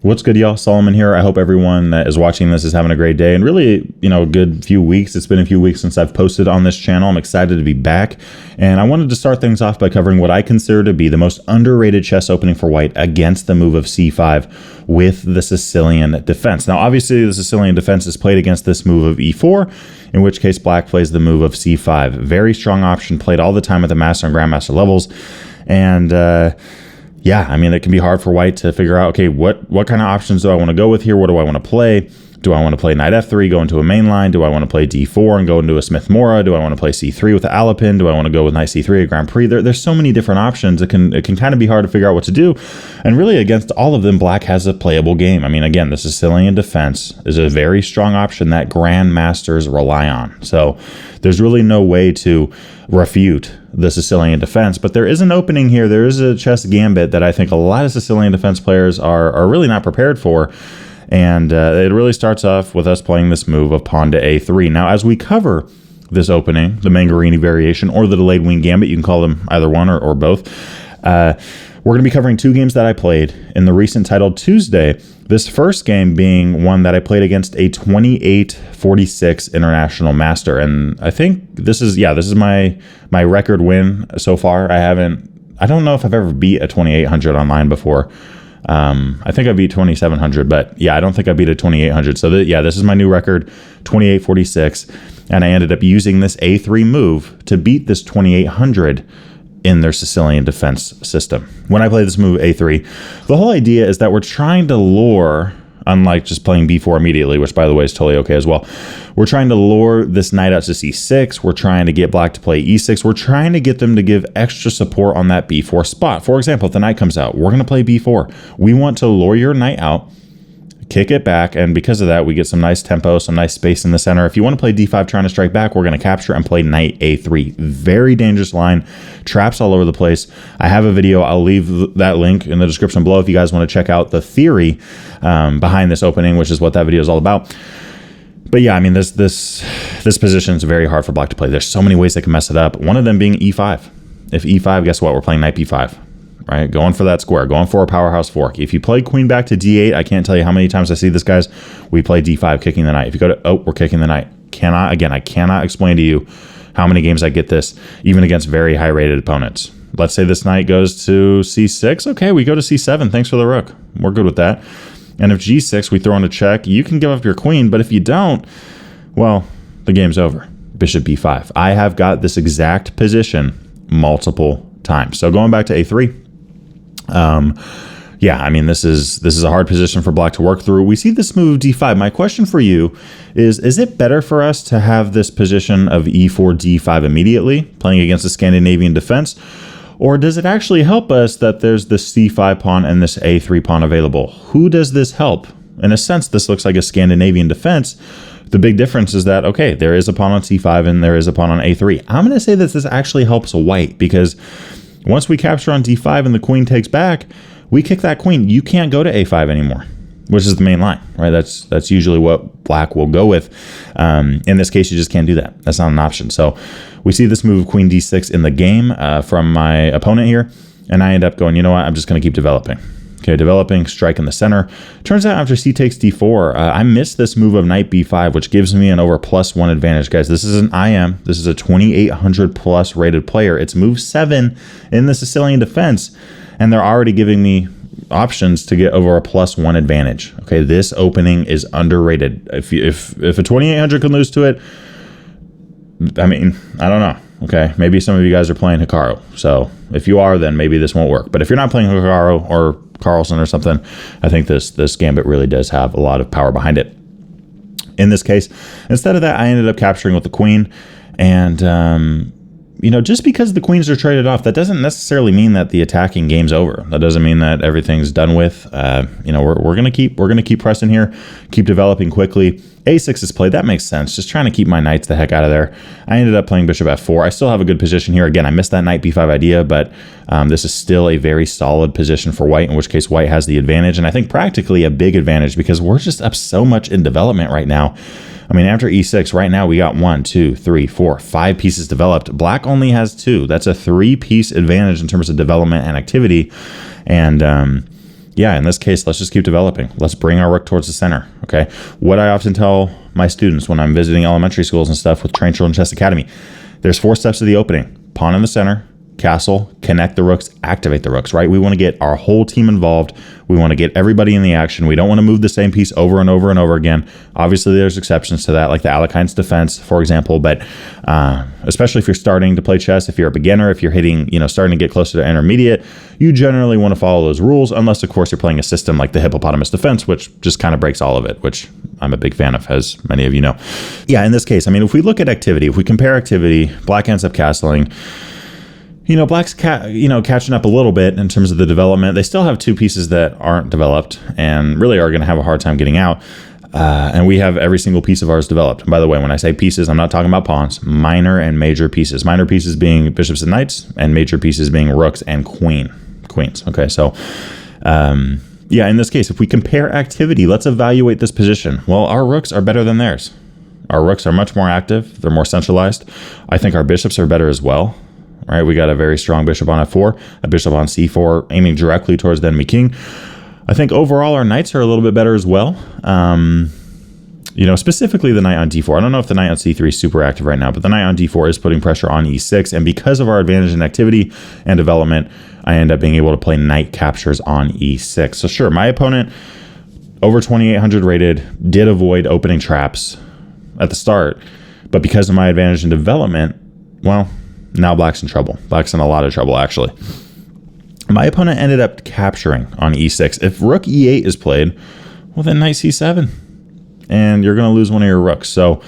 What's good, y'all? Solomon here. I hope everyone that is watching this is having a great day and really, a good few weeks. It's been a few weeks since I've posted on this channel. I'm excited to be back. And I wanted to start things off by covering what I consider to be the most underrated chess opening for white against the move of c5 with the Sicilian Defense. Now, obviously, the Sicilian Defense is played against this move of e4, in which case black plays the move of c5. Very strong option, played all the time at the master and grandmaster levels. And, yeah, I mean, it can be hard for white to figure out, okay, what kind of options do I want to go with here? What do I want to play? Do I want to play knight f3, go into a main line? Do I want to play d4 and go into a Smith-Morra? Do I want to play c3 with the Alapin? Do I want to go with knight c3 at Grand Prix? There's so many different options. It can kind of be hard to figure out what to do. And really, against all of them, black has a playable game. I mean, again, the Sicilian Defense is a very strong option that grandmasters rely on. So there's really no way to refute the Sicilian Defense, but there is an opening here. There is a chess gambit that I think a lot of Sicilian Defense players are really not prepared for. And it really starts off with us playing this move of pawn to a3. Now, as we cover this opening, the Mangarini Variation or the Delayed Wing Gambit, you can call them either one or both, we're going to be covering two games that I played in the recent titled Tuesday. This first game being one that I played against a 28-46 international master. And I think this is my record win so far. I don't know if I've ever beat a 2800 online before. I think I beat 2700, but yeah, I don't think I beat a 2800. So this is my new record, 28-46. And I ended up using this a3 move to beat this 2800 in their Sicilian Defense system. When I play this move a3, the whole idea is that we're trying to lure, unlike just playing b4 immediately, which by the way is totally okay as well, we're trying to lure this knight out to c6. We're trying to get black to play e6. We're trying to get them to give extra support on that b4 spot. For example, if the knight comes out, we're going to play b4. We want to lure your knight out, kick it back, and because of that, we get some nice tempo, some nice space in the center. If you want to play d5 trying to strike back, we're going to capture and play knight a3. Very dangerous line, traps all over the place. I have a video. I'll leave that link in the description below if you guys want to check out the theory behind this opening, which is what that video is all about. But yeah, I mean, this position is very hard for black to play. There's so many ways they can mess it up. One of them being e5. If e5, guess what? We're playing knight b5. Right, going for that square, going for a powerhouse fork. If you play queen back to d8, I can't tell you how many times I see this, guys. We play d5, kicking the knight. If you go to, we're kicking the knight. I cannot explain to you how many games I get this, even against very high-rated opponents. Let's say this knight goes to c6. Okay, we go to c7. Thanks for the rook. We're good with that. And if g6, we throw in a check, you can give up your queen, but if you don't, well, the game's over. Bishop b5. I have got this exact position multiple times. So going back to a3, yeah, I mean, this is a hard position for black to work through. We see this move d5. My question for you is it better for us to have this position of e4, d5 immediately, playing against the Scandinavian defense, or does it actually help us that there's this c5 pawn and this a3 pawn available? Who does this help? In a sense, this looks like a Scandinavian defense. The big difference is that, okay, there is a pawn on c5 and there is a pawn on a3. I'm going to say that this actually helps white because once we capture on d5 and the queen takes back, we kick that queen. You can't go to a5 anymore, which is the main line, right? That's usually what black will go with. In this case, you just can't do that. That's not an option. So we see this move queen d6 in the game from my opponent here, and I end up going, you know what? I'm just going to keep developing. Okay, developing, strike in the center. Turns out after c takes d4, I missed this move of knight b5, which gives me an over +1 advantage. Guys, this is an IM. This is a 2800 plus rated player. It's move 7 in the Sicilian Defense, and they're already giving me options to get over a +1 advantage. Okay, this opening is underrated. If a 2800 can lose to it, I mean, I don't know. Okay, maybe some of you guys are playing Hikaru. So if you are, then maybe this won't work. But if you're not playing Hikaru or Carlson or something, I think this gambit really does have a lot of power behind it. In this case, instead of that, I ended up capturing with the queen. And, just because the queens are traded off, that doesn't necessarily mean that the attacking game's over. That doesn't mean that everything's done with. We're gonna keep pressing here, keep developing quickly. a6 is played. That makes sense. Just trying to keep my knights the heck out of there. I ended up playing bishop f4. I still have a good position here. Again, I missed that knight b5 idea, but this is still a very solid position for white, in which case white has the advantage, and I think practically a big advantage because we're just up so much in development right now. I mean, after e6, right now we got 1, 2, 3, 4, 5 pieces developed. Black only has 2. That's a 3-piece advantage in terms of development and activity. And yeah, in this case, let's just keep developing. Let's bring our rook towards the center, okay? What I often tell my students when I'm visiting elementary schools and stuff with Train Children Chess Academy, there's 4 steps to the opening. Pawn in the center, castle, connect the rooks, activate the rooks, right? We want to get our whole team involved. We want to get everybody in the action. We don't want to move the same piece over and over and over again. Obviously, there's exceptions to that, like the Alapin Defense, for example, but especially if you're starting to play chess, if you're a beginner, if you're hitting, starting to get closer to intermediate, you generally want to follow those rules, unless, of course, you're playing a system like the Hippopotamus Defense, which just kind of breaks all of it, which I'm a big fan of, as many of you know. Yeah, in this case, I mean, if we look at activity, if we compare activity, black ends up castling. Black's catching up a little bit in terms of the development. They still have 2 pieces that aren't developed and really are going to have a hard time getting out. And we have every single piece of ours developed. And by the way, when I say pieces, I'm not talking about pawns, minor and major pieces. Minor pieces being bishops and knights, and major pieces being rooks and queens. Okay, so yeah, in this case, if we compare activity, let's evaluate this position. Well, our rooks are better than theirs. Our rooks are much more active. They're more centralized. I think our bishops are better as well. Right, we got a very strong bishop on f4, a bishop on c4, aiming directly towards the enemy king. I think overall our knights are a little bit better as well. Specifically the knight on d4. I don't know if the knight on c3 is super active right now, but the knight on d4 is putting pressure on e6. And because of our advantage in activity and development, I end up being able to play knight captures on e6. So sure, my opponent, over 2,800 rated, did avoid opening traps at the start. But because of my advantage in development, well, now black's in trouble. Black's in a lot of trouble, actually. My opponent ended up capturing on e6. If rook e8 is played, well, then knight c7. And you're going to lose one of your rooks. So,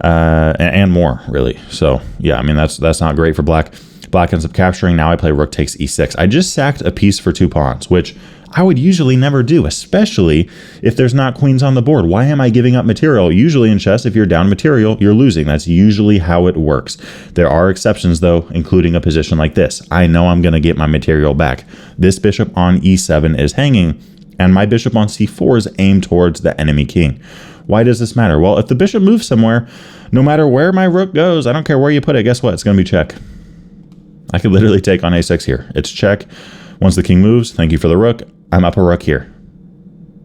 and more, really. So, yeah, I mean, that's not great for black. Black ends up capturing. Now I play rook takes e6. I just sacked a piece for 2 pawns, which I would usually never do, especially if there's not queens on the board. Why am I giving up material? Usually in chess, if you're down material, you're losing. That's usually how it works. There are exceptions, though, including a position like this. I know I'm going to get my material back. This bishop on e7 is hanging, and my bishop on c4 is aimed towards the enemy king. Why does this matter? Well, if the bishop moves somewhere, no matter where my rook goes, I don't care where you put it, guess what? It's going to be check. I could literally take on a6 here. It's check. Once the king moves, thank you for the rook. I'm up a rook here,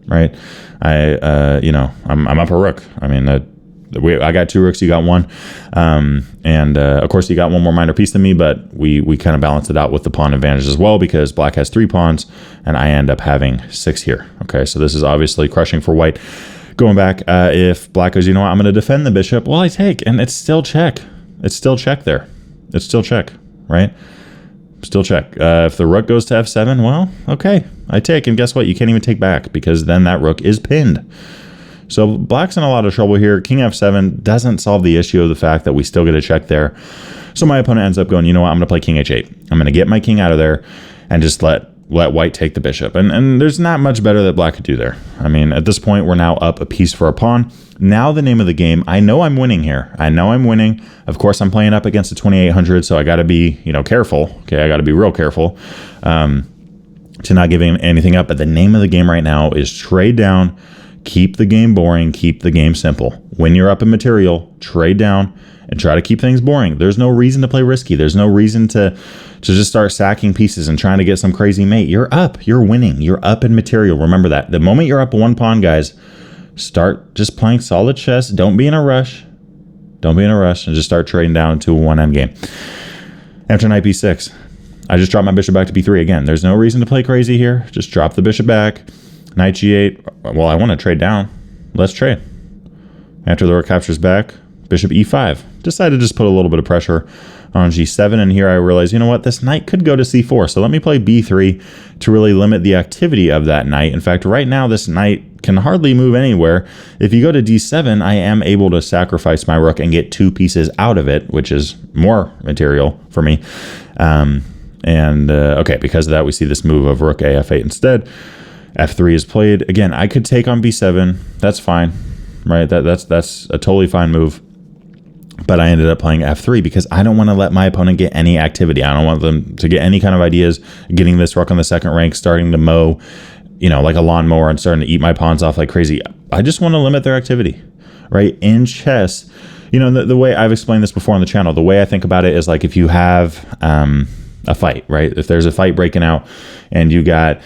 right? I'm up a rook. I mean, I got 2 rooks, you got 1. Of course, you got 1 more minor piece than me, but we kind of balanced it out with the pawn advantage as well, because black has 3 pawns, and I end up having 6 here. Okay, so this is obviously crushing for white. Going back, if black goes, I'm going to defend the bishop, well, I take, and it's still check. It's still check there. It's still check, right? Still check. If the rook goes to f7, well, okay, I take, and guess what? You can't even take back, because then that rook is pinned. So black's in a lot of trouble here. King f7 doesn't solve the issue of the fact that we still get a check there. So my opponent ends up going, I'm going to play king h8. I'm going to get my king out of there and just let white take the bishop. And there's not much better that black could do there. I mean, at this point, we're now up a piece for a pawn. Now the name of the game, I know I'm winning here. I know I'm winning. Of course, I'm playing up against a 2,800, so I got to be, careful. Okay, I got to be real careful to not giving anything up. But the name of the game right now is trade down, keep the game boring, keep the game simple. When you're up in material, trade down and try to keep things boring. There's no reason to play risky. There's no reason to just start sacking pieces and trying to get some crazy mate. You're up. You're winning. You're up in material. Remember that. The moment you're up 1 pawn, guys, start just playing solid chess. Don't be in a rush. Don't be in a rush, and just start trading down to 1 endgame. After knight b6, I just drop my bishop back to b3 again. There's no reason to play crazy here. Just drop the bishop back. Knight g8. Well, I want to trade down. Let's trade. After the rook captures back, bishop e5. Decided to just put a little bit of pressure on g7, and here I realize, this knight could go to c4, so let me play b3 to really limit the activity of that knight. In fact, right now, this knight can hardly move anywhere. If you go to d7, I am able to sacrifice my rook and get 2 pieces out of it, which is more material for me. Okay, because of that, we see this move of rook a f8 instead. f3 is played. Again, I could take on b7. That's fine, right? That's a totally fine move. But I ended up playing f3 because I don't want to let my opponent get any activity. I don't want them to get any kind of ideas, getting this rook on the second rank, starting to mow, like a lawnmower, and starting to eat my pawns off like crazy. I just want to limit their activity, right? In chess, the way I've explained this before on the channel, the way I think about it is like if you have a fight, right? If there's a fight breaking out and you got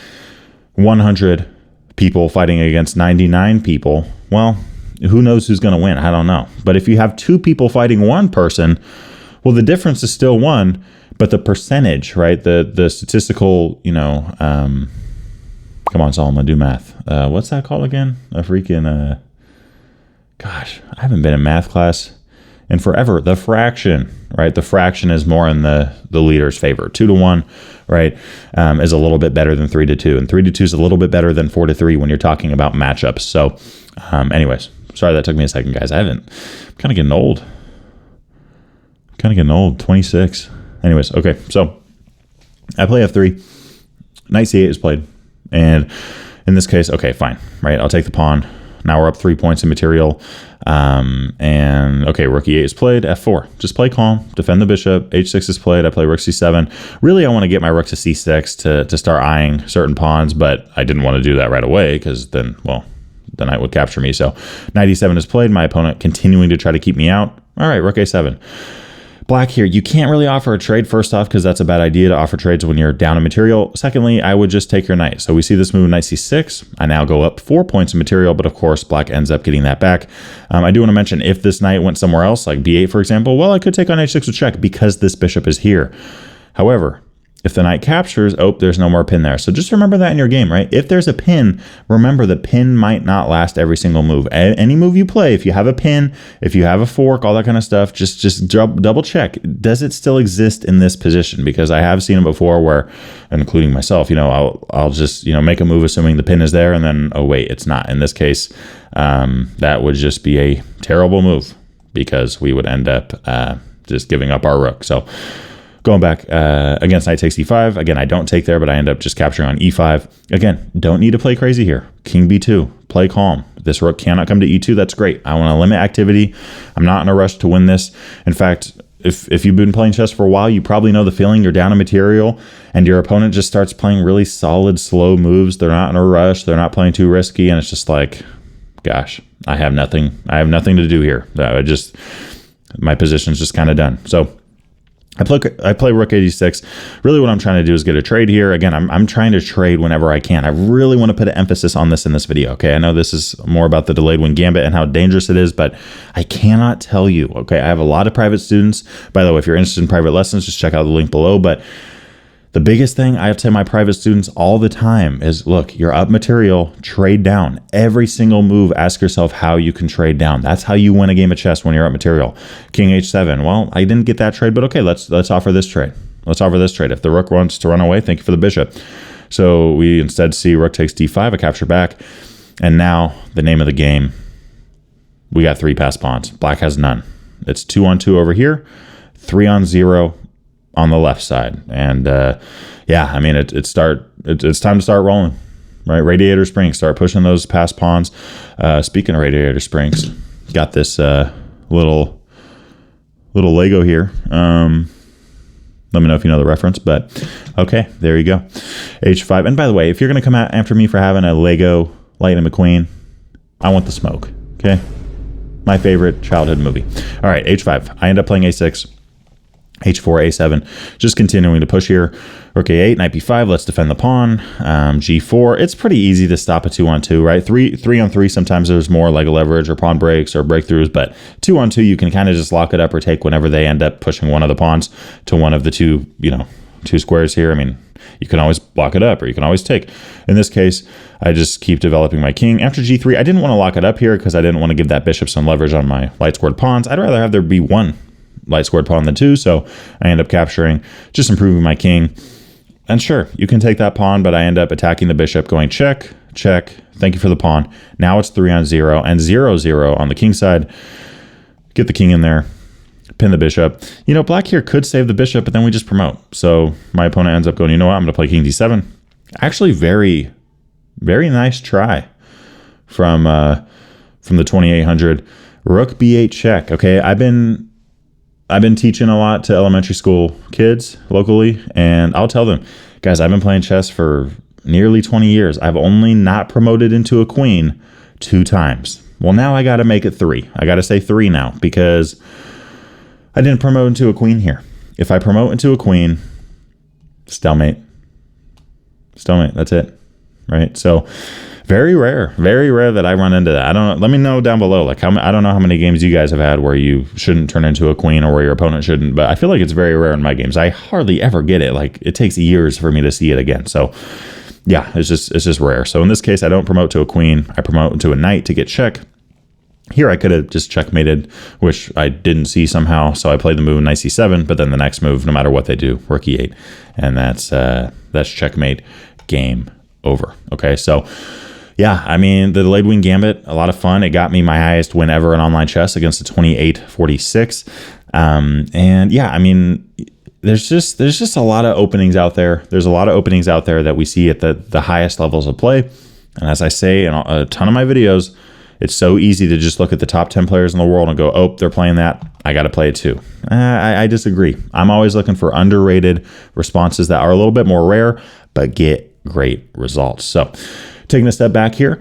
100 people fighting against 99 people, well, who knows who's going to win? I don't know. But if you have 2 people fighting 1 person, well, the difference is still 1, but the percentage, right? The statistical, come on, Solomon, do math. What's that called again? A freaking, gosh, I haven't been in math class in forever. The fraction, right? The fraction is more in the leader's favor. 2-1, right? Is a little bit better than 3-2. And 3-2 is a little bit better than 4-3 when you're talking about matchups. So anyways, sorry that took me a second, guys. I'm kind of getting old. 26. Anyways, okay. So I play F3. Knight C8 is played. And in this case, okay, fine, right? I'll take the pawn. Now we're up 3 points in material. And okay, rook E8 is played. F4, just play calm, defend the bishop. H6 is played. I play rook C7. Really, I want to get my rook to C6 to start eyeing certain pawns, but I didn't want to do that right away because then, well, the knight would capture me. So knight E7 is played. My opponent continuing to try to keep me out. All right, rook A7. Black here, you can't really offer a trade, first off, because that's a bad idea to offer trades when you're down in material. Secondly, I would just take your knight. So we see this move, knight C6. I now go up 4 points in material, but of course, black ends up getting that back. I do want to mention, if this knight went somewhere else, like B8, for example, well, I could take on H6 with check because this bishop is here. However, if the knight captures, oh, there's no more pin there. So just remember that in your game, right? If there's a pin, remember the pin might not last every single move. Any move you play, if you have a pin, if you have a fork, all that kind of stuff, just double check. Does it still exist in this position? Because I have seen it before where, including myself, I'll just, make a move assuming the pin is there and then, oh, wait, it's not. In this case, that would just be a terrible move because we would end up just giving up our rook. So going back against knight takes e5. Again, I don't take there, but I end up just capturing on e5. Again, don't need to play crazy here. King b2, play calm. This rook cannot come to e2. That's great. I want to limit activity. I'm not in a rush to win this. In fact, if you've been playing chess for a while, you probably know the feeling. You're down in material and your opponent just starts playing really solid, slow moves. They're not in a rush. They're not playing too risky. And it's just like, gosh, I have nothing to do here. My position's just kind of done. So I play rook 86. Really what I'm trying to do is get a trade here. Again, I'm trying to trade whenever I can. I really want to put an emphasis on this in this video, okay? I know this is more about the delayed wing gambit and how dangerous it is, but I cannot tell you, okay? I have a lot of private students. By the way, if you're interested in private lessons, just check out the link below. But the biggest thing I tell my private students all the time is, look, you're up material, trade down. Every single move, ask yourself how you can trade down. That's how you win a game of chess when you're up material. King h7. Well, I didn't get that trade, but okay, let's offer this trade. Let's offer this trade. If the rook wants to run away, thank you for the bishop. So we instead see rook takes d5, a capture back. And now the name of the game, we got 3 passed pawns. Black has none. It's 2-on-2 over here, 3-on-0 on the left side. And yeah, I mean, it's time to start rolling, right? Radiator springs, start pushing those past pawns. Speaking of radiator springs, got this little Lego here. Let me know if you know the reference, but okay, there you go. H5. And by the way, if you're going to come out after me for having a Lego Lightning McQueen, I want the smoke, okay? My favorite childhood movie. All right, H5. I end up playing A6. H4, A7, just continuing to push here. Rook A8, knight B5, let's defend the pawn. G4, it's pretty easy to stop a 2-on-2, right? 3-on-3, sometimes there's more Lego leverage or pawn breaks or breakthroughs, but 2-on-2, you can kind of just lock it up or take whenever they end up pushing one of the pawns to one of the two squares here. I mean, you can always block it up or you can always take. In this case, I just keep developing my king. After G3, I didn't want to lock it up here because I didn't want to give that bishop some leverage on my light scored pawns. I'd rather have there be one light scored pawn than 2, so I end up capturing, just improving my king. And sure, you can take that pawn, but I end up attacking the bishop, going check, check, thank you for the pawn. Now it's 3-on-0 and 0-0 on the king side. Get the king in there, pin the bishop. Black here could save the bishop, but then we just promote. So my opponent ends up going, you know what, I'm going to play king d7. Actually, very, very nice try from the 2800. Rook b8 check. Okay, I've been teaching a lot to elementary school kids locally, and I'll tell them, guys, I've been playing chess for nearly 20 years. I've only not promoted into a queen 2 times. Well, now I got to make it 3. I got to say 3 now because I didn't promote into a queen here. If I promote into a queen, stalemate. Stalemate, that's it. right? So very rare that I run into that. I don't know. Let me know down below. Like, I don't know how many games you guys have had where you shouldn't turn into a queen or where your opponent shouldn't, but I feel like it's very rare in my games. I hardly ever get it. Like, it takes years for me to see it again. So yeah, it's just rare. So in this case, I don't promote to a queen. I promote to a knight to get check. Here I could have just checkmated, which I didn't see somehow. So I played the move knight c7, but then the next move, no matter what they do, rook e8, and that's checkmate, game over. Okay, so yeah, I mean, the Delayed Wing Gambit, a lot of fun. It got me my highest win ever in online chess against a 28-46. And yeah, I mean, there's just a lot of openings out there. There's a lot of openings out there that we see at the highest levels of play. And as I say in a ton of my videos, it's so easy to just look at the top 10 players in the world and go, oh, they're playing that, I got to play it too. I disagree. I'm always looking for underrated responses that are a little bit more rare, but get great results. So taking a step back here,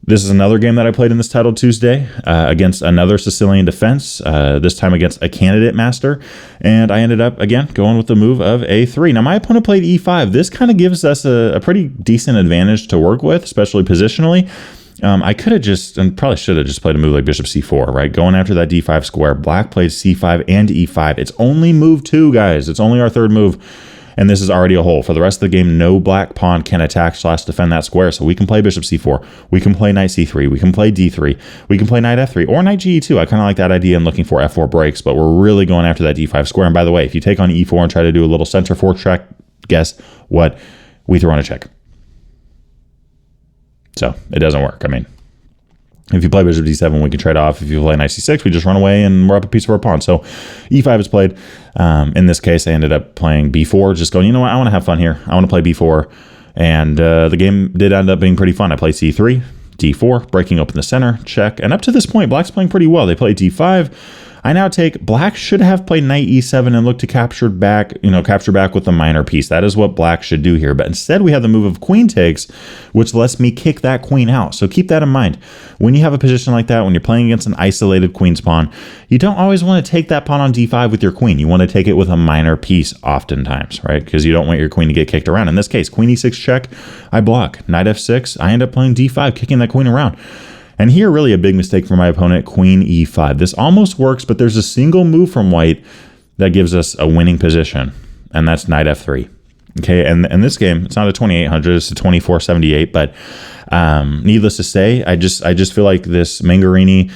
this is another game that I played in this title Tuesday against another Sicilian Defense, this time against a candidate master. And I ended up, again, going with the move of a3. Now, my opponent played e5. This kind of gives us a pretty decent advantage to work with, especially positionally. I could have just, and probably should have just played a move like bishop c4, right? Going after that d5 square. Black plays c5 and e5. It's only move 2, guys. It's only our third move. And this is already a hole. For the rest of the game, no black pawn can attack / defend that square. So we can play bishop c4. We can play knight c3. We can play d3. We can play knight f3 or knight ge2. I kind of like that idea and looking for f4 breaks, but we're really going after that d5 square. And by the way, if you take on e4 and try to do a little center fork track, guess what? We throw in a check. So it doesn't work. I mean, if you play bishop d7, we can trade off. If you play knight c6, we just run away and we're up a piece of our pawn. So e5 is played. In this case, I ended up playing b4, just going, you know what, I want to have fun here. I want to play b4. And the game did end up being pretty fun. I played c3, d4, breaking open the center, check. And up to this point, black's playing pretty well. They played d5. I now take, black should have played knight e7 and look to capture back with a minor piece. That is what black should do here. But instead we have the move of queen takes, which lets me kick that queen out. So keep that in mind. When you have a position like that, when you're playing against an isolated queen's pawn, you don't always want to take that pawn on d5 with your queen. You want to take it with a minor piece oftentimes, right? Because you don't want your queen to get kicked around. In this case, queen e6 check, I block. Knight f6, I end up playing d5, kicking that queen around. And here, really a big mistake for my opponent, queen e5. This almost works, but there's a single move from white that gives us a winning position, and that's knight f3. Okay, and in this game, it's not a 2800, it's a 2478, but needless to say, I just feel like this Mangarini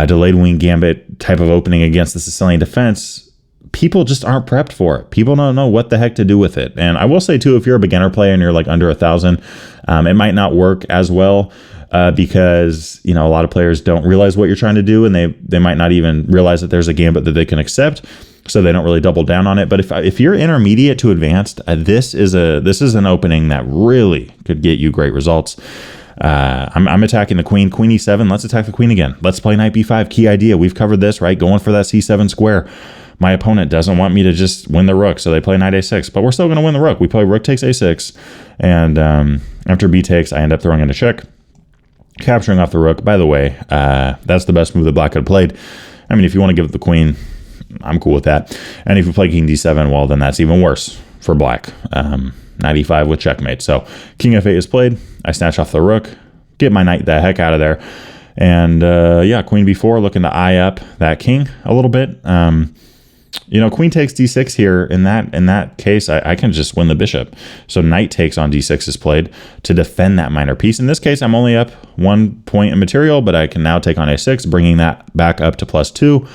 Delayed Wing Gambit type of opening against the Sicilian Defense, people just aren't prepped for it. People don't know what the heck to do with it. And I will say, too, if you're a beginner player and you're like under 1,000, it might not work as well. Because, you know, a lot of players don't realize what you're trying to do, and they might not even realize that there's a gambit that they can accept, so they don't really double down on it. But if you're intermediate to advanced, this is an opening that really could get you great results. I'm attacking the queen e7. Let's attack the queen again. Let's play knight b5. Key idea. We've covered this, right? Going for that c7 square. My opponent doesn't want me to just win the rook, so they play knight a6. But we're still going to win the rook. We play rook takes a6, and after b takes, I end up throwing in a check. Capturing off the rook. By the way, that's the best move that black could have played. I mean, if you want to give it the queen, I'm cool with that. And if you play king d7, well, then that's even worse for black. Knight e5 with checkmate. So king f8 is played. I snatch off the rook, get my knight the heck out of there. And yeah, queen b4, looking to eye up that king a little bit. You know, queen takes d6 here. In that case, I can just win the bishop. So knight takes on d6 is played to defend that minor piece. In this case, I'm only up 1 point in material, but I can now take on a6, bringing that back up to +2.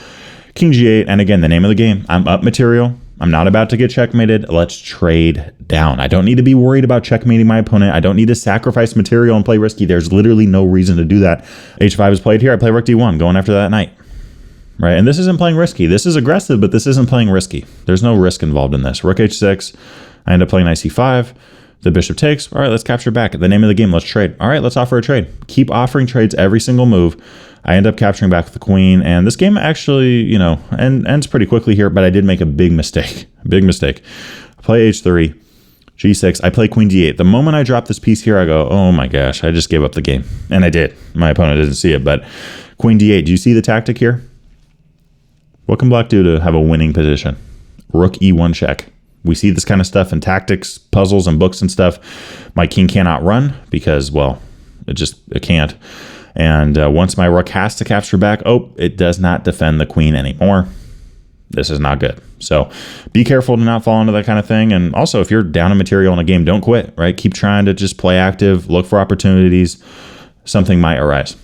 King g8, and again, the name of the game, I'm up material. I'm not about to get checkmated. Let's trade down. I don't need to be worried about checkmating my opponent. I don't need to sacrifice material and play risky. There's literally no reason to do that. h5 is played here. I play rook d1, going after that knight. Right, and this isn't playing risky. This is aggressive, but this isn't playing risky. There's no risk involved in this. Rook h6, I end up playing knight c5. The bishop takes. All right, let's capture back. The name of the game, let's trade. All right, let's offer a trade. Keep offering trades every single move. I end up capturing back with the queen, and this game actually, you know, ends pretty quickly here, but I did make a big mistake. Big mistake. I play h3, g6. I play queen d8. The moment I drop this piece here, I go, oh my gosh, I just gave up the game. And I did. My opponent didn't see it, but queen d8. Do you see the tactic here? What can black do to have a winning position? Rook e1 check. we see this kind of stuff in tactics, puzzles, and books and stuff. My king cannot run because, well, it can't. And once my rook has to capture back, it does not defend the queen anymore. This is not good. So be careful to not fall into that kind of thing. And also, if you're down in material in a game, don't quit, right? Keep trying to just play active, look for opportunities. Something might arise.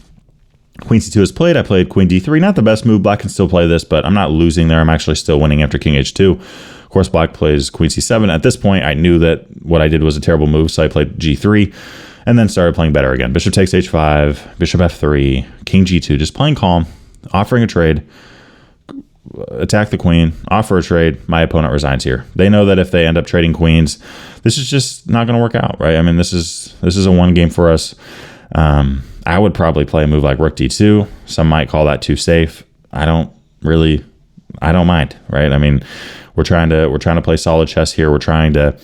Queen c2 is played. I played queen d3. Not the best move. Black can still play this, but I'm not losing there. I'm actually still winning after king h2. Of course, black plays queen c7. At this point, I knew that what I did was a terrible move, so I played g3 and then started playing better again. Bishop takes h5, bishop f3, king g2, just playing calm, offering a trade, attack the queen, offer a trade. My opponent resigns here. They know that if they end up trading queens, this is just not going to work out, right? I mean, this is a one game for us. I would probably play a move like rook d2. Some might call that too safe. I don't mind, right? I mean, we're trying to play solid chess here. We're trying to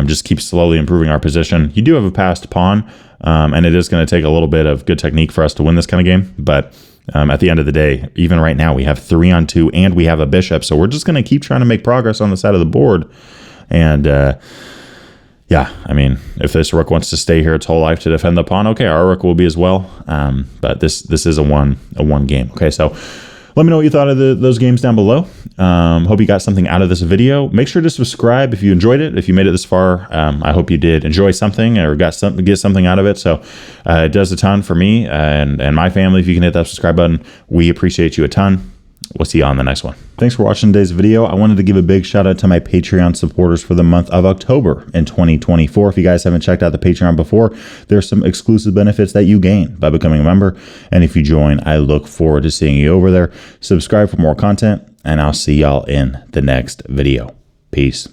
just keep slowly improving our position. You do have a passed pawn, and it is going to take a little bit of good technique for us to win this kind of game. But at the end of the day, even right now, we have 3-on-2 and we have a bishop. So we're just going to keep trying to make progress on the side of the board. And yeah, I mean, if this rook wants to stay here its whole life to defend the pawn, okay, our rook will be as well. But this is a one game. Okay, so let me know what you thought of those games down below. Hope you got something out of this video. Make sure to subscribe if you enjoyed it. If you made it this far, I hope you did enjoy something or get something out of it. So it does a ton for me and my family. If you can hit that subscribe button, we appreciate you a ton. We'll see you on the next one. Thanks for watching today's video. I wanted to give a big shout out to my Patreon supporters for the month of October in 2024. If you guys haven't checked out the Patreon before, there's some exclusive benefits that you gain by becoming a member. And if you join, I look forward to seeing you over there. Subscribe for more content, and I'll see y'all in the next video. Peace.